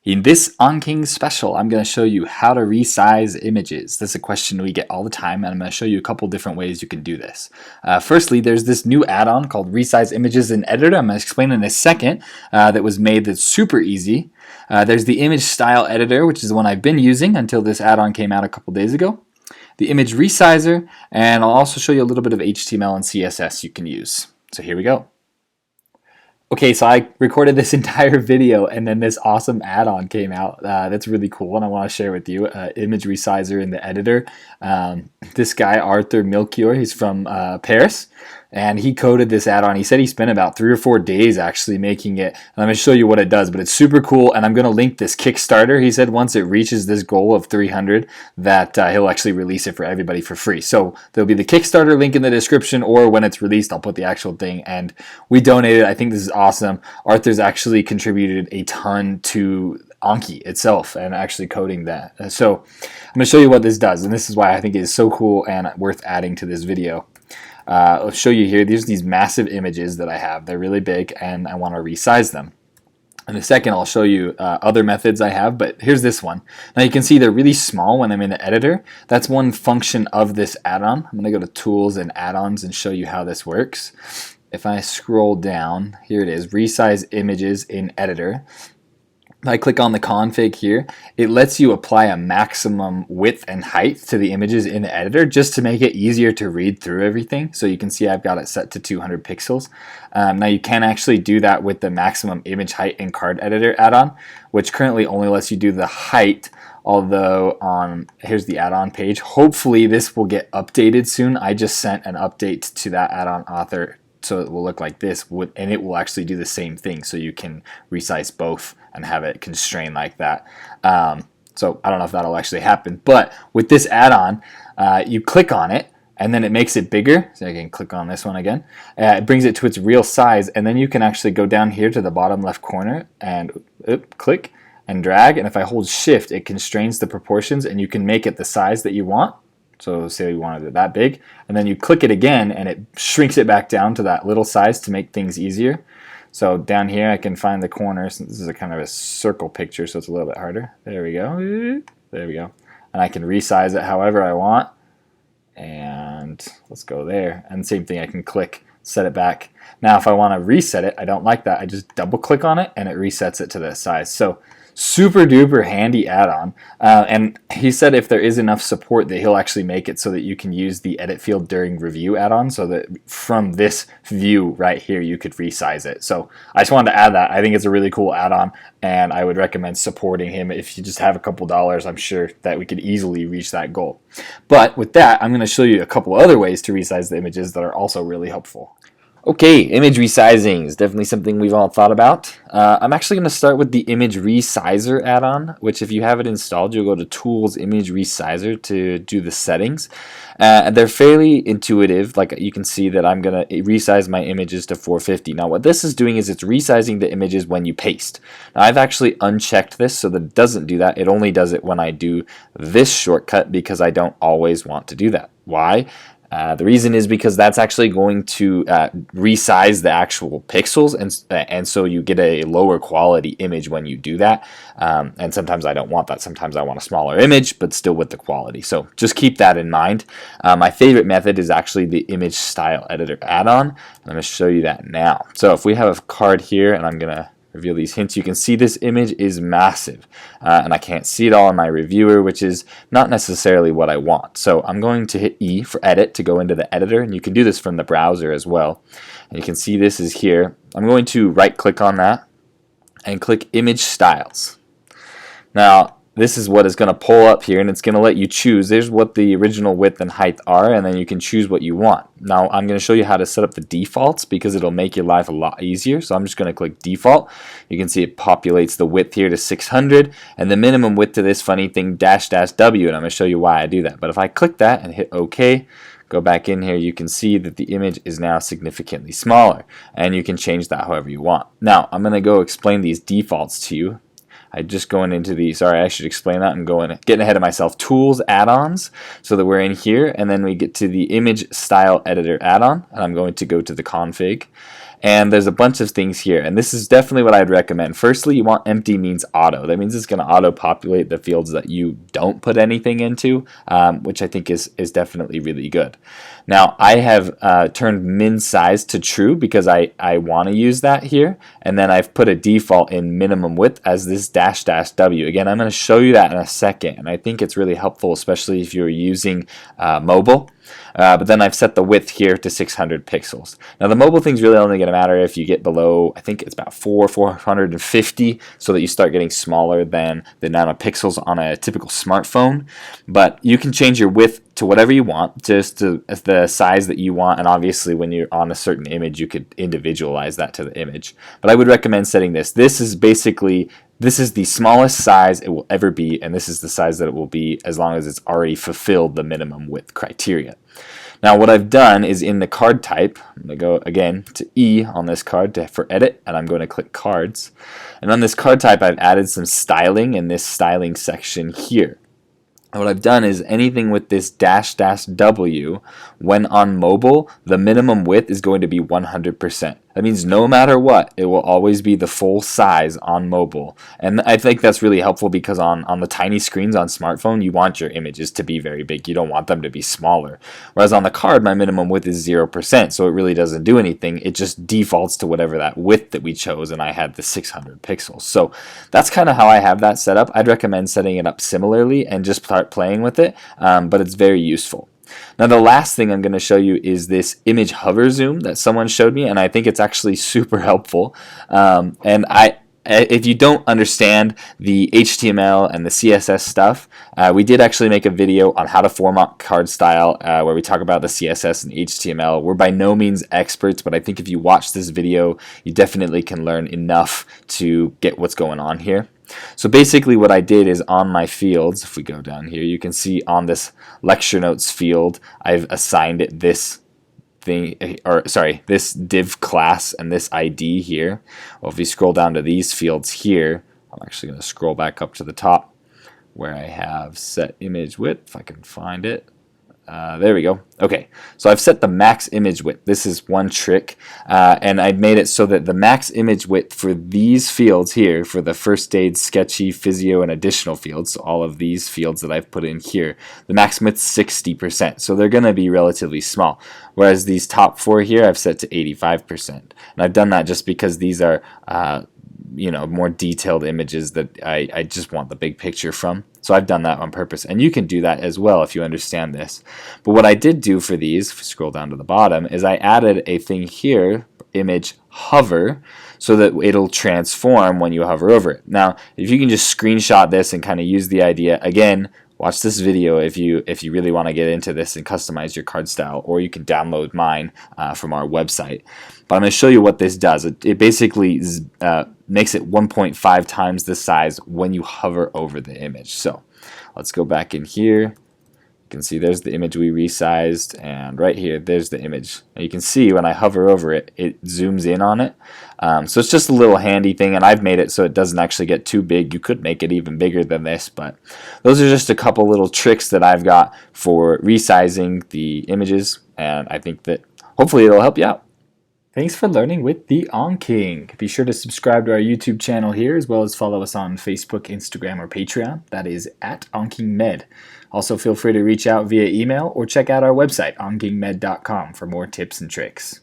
In this AnKing special, I'm going to show you how to resize images. This is a question we get all the time, and I'm going to show you a couple different ways you can do this. Firstly, there's this new add-on called Resize Images in Editor. I'm going to explain in a second that was made that's super easy. There's the Image Style Editor, which is the one I've been using until this add-on came out a couple days ago. The Image Resizer, and I'll also show you a little bit of HTML and CSS you can use. So here we go. Okay, so I recorded this entire video and then this awesome add-on came out that's really cool and I want to share with you. Image Resizer in the editor. This guy, Arthur Melchior, he's from Paris, and he coded this add-on. He said he spent about 3 or 4 days actually making it. And I'm going to show you what it does, but it's super cool, and I'm going to link this Kickstarter. He said once it reaches this goal of 300 that he'll actually release it for everybody for free. So there'll be the Kickstarter link in the description, or when it's released I'll put the actual thing, and we donated. I think this is awesome. Arthur's actually contributed a ton to Anki itself and actually coding that. So I'm going to show you what this does, and this is why I think it is so cool and worth adding to this video. I'll show you here. There's these massive images that I have. They're really big and I want to resize them. In a second I'll show you other methods I have, but here's this one. Now you can see they're really small when I'm in the editor. That's one function of this add-on. I'm going to go to Tools and Add-ons and show you how this works. If I scroll down, here it is, Resize Images in Editor. If I click on the config here, it lets you apply a maximum width and height to the images in the editor just to make it easier to read through everything. So you can see I've got it set to 200 pixels. Now you can actually do that with the maximum image height in card editor add-on, which currently only lets you do the height. Although here's the add-on page. Hopefully this will get updated soon. I just sent an update to that add-on author, so it will look like this, and it will actually do the same thing, so you can resize both and have it constrained like that. So I don't know if that'll actually happen, but with this add-on, you click on it and then it makes it bigger. So I can click on this one again. It brings it to its real size, and then you can actually go down here to the bottom left corner and click and drag, and if I hold shift it constrains the proportions and you can make it the size that you want. So say we wanted it that big, and then you click it again and it shrinks it back down to that little size to make things easier. So down here I can find the corners. This is a kind of a circle picture, so it's a little bit harder. There we go. There we go. And I can resize it however I want. And let's go there. And same thing, I can click, set it back. Now if I want to reset it, I don't like that. I just double click on it and it resets it to that size. So super duper handy add-on, and he said if there is enough support that he'll actually make it so that you can use the edit field during review add-on, so that from this view right here you could resize it. So I just wanted to add that. I think it's a really cool add-on, and I would recommend supporting him. If you just have a couple dollars, I'm sure that we could easily reach that goal. But with that, I'm going to show you a couple other ways to resize the images that are also really helpful. Okay, image resizing is definitely something we've all thought about. I'm actually going to start with the Image Resizer add-on, which if you have it installed, you'll go to Tools, Image Resizer to do the settings. They're fairly intuitive. Like you can see that I'm going to resize my images to 450. Now what this is doing is it's resizing the images when you paste. Now I've actually unchecked this so that it doesn't do that. It only does it when I do this shortcut because I don't always want to do that. Why? The reason is because that's actually going to resize the actual pixels, and so you get a lower quality image when you do that. And sometimes I don't want that. Sometimes I want a smaller image, but still with the quality. So just keep that in mind. My favorite method is actually the Image Style Editor add-on. I'm going to show you that now. So if we have a card here, and I'm going to reveal these hints, you can see this image is massive, and I can't see it all in my reviewer, which is not necessarily what I want. So I'm going to hit E for edit to go into the editor, and you can do this from the browser as well. And you can see this is here. I'm going to right click on that and click Image Styles. Now this is what is going to pull up here, and it's going to let you choose. There's what the original width and height are, and then you can choose what you want. Now I'm going to show you how to set up the defaults because it'll make your life a lot easier. So I'm just going to click default. You can see it populates the width here to 600 and the minimum width to this funny thing --W, and I'm going to show you why I do that. But if I click that and hit OK, go back in here, you can see that the image is now significantly smaller, and you can change that however you want. Now I'm going to go explain these defaults to you. I just going into the, sorry, I should explain that. I'm getting ahead of myself. Tools, add-ons, so that we're in here, and then we get to the Image Style Editor add-on, and I'm going to go to the config, And there's a bunch of things here, and this is definitely what I'd recommend. Firstly, you want empty means auto. That means it's going to auto-populate the fields that you don't put anything into, which I think is definitely really good. Now, I have turned min size to true because I want to use that here, and then I've put a default in minimum width as this --w. Again, I'm going to show you that in a second, and I think it's really helpful, especially if you're using mobile. But then I've set the width here to 600 pixels. Now the mobile thing's really only going to matter if you get below, I think it's about 450, so that you start getting smaller than the amount of pixels on a typical smartphone. But you can change your width to whatever you want, just to the size that you want, and obviously when you're on a certain image you could individualize that to the image. But I would recommend setting this. This is the smallest size it will ever be, and this is the size that it will be as long as it's already fulfilled the minimum width criteria. Now what I've done is in the card type, I'm going to go again to E on this card for edit, and I'm going to click cards. And on this card type I've added some styling in this styling section here. And what I've done is anything with this --w, when on mobile, the minimum width is going to be 100%. That means no matter what, it will always be the full size on mobile. And I think that's really helpful because on the tiny screens on smartphone, you want your images to be very big. You don't want them to be smaller. Whereas on the card, my minimum width is 0%, so it really doesn't do anything. It just defaults to whatever that width that we chose, and I had the 600 pixels. So that's kind of how I have that set up. I'd recommend setting it up similarly and just start playing with it, but it's very useful. Now the last thing I'm going to show you is this image hover zoom that someone showed me, and I think it's actually super helpful. If you don't understand the HTML and the CSS stuff, we did actually make a video on how to format card style where we talk about the CSS and HTML. We're by no means experts, but I think if you watch this video, you definitely can learn enough to get what's going on here. So basically what I did is on my fields, if we go down here, you can see on this lecture notes field, I've assigned it this this div class and this ID here. Well, if we scroll down to these fields here, I'm actually going to scroll back up to the top where I have set image width, if I can find it. There we go. Okay, so I've set the max image width. This is one trick, and I've made it so that the max image width for these fields here, for the first aid, sketchy, physio, and additional fields, so all of these fields that I've put in here, the max width is 60%, so they're going to be relatively small. Whereas these top four here, I've set to 85%, and I've done that just because these are more detailed images that I just want the big picture from. So I've done that on purpose, and you can do that as well if you understand this. But what I did do for these, if you scroll down to the bottom, is I added a thing here, image hover, so that it'll transform when you hover over it. Now, if you can just screenshot this and kind of use the idea, again, watch this video if you really want to get into this and customize your card style, or you can download mine from our website. But I'm going to show you what this does. It basically makes it 1.5 times the size when you hover over the image. So let's go back in here. You can see there's the image we resized, and right here there's the image. And you can see when I hover over it, it zooms in on it. So it's just a little handy thing, and I've made it so it doesn't actually get too big. You could make it even bigger than this, but those are just a couple little tricks that I've got for resizing the images, and I think that hopefully it'll help you out. Thanks for learning with the AnKing. Be sure to subscribe to our YouTube channel here, as well as follow us on Facebook, Instagram, or Patreon. That is at AnKingMed. Also, feel free to reach out via email or check out our website, ankingmed.com, for more tips and tricks.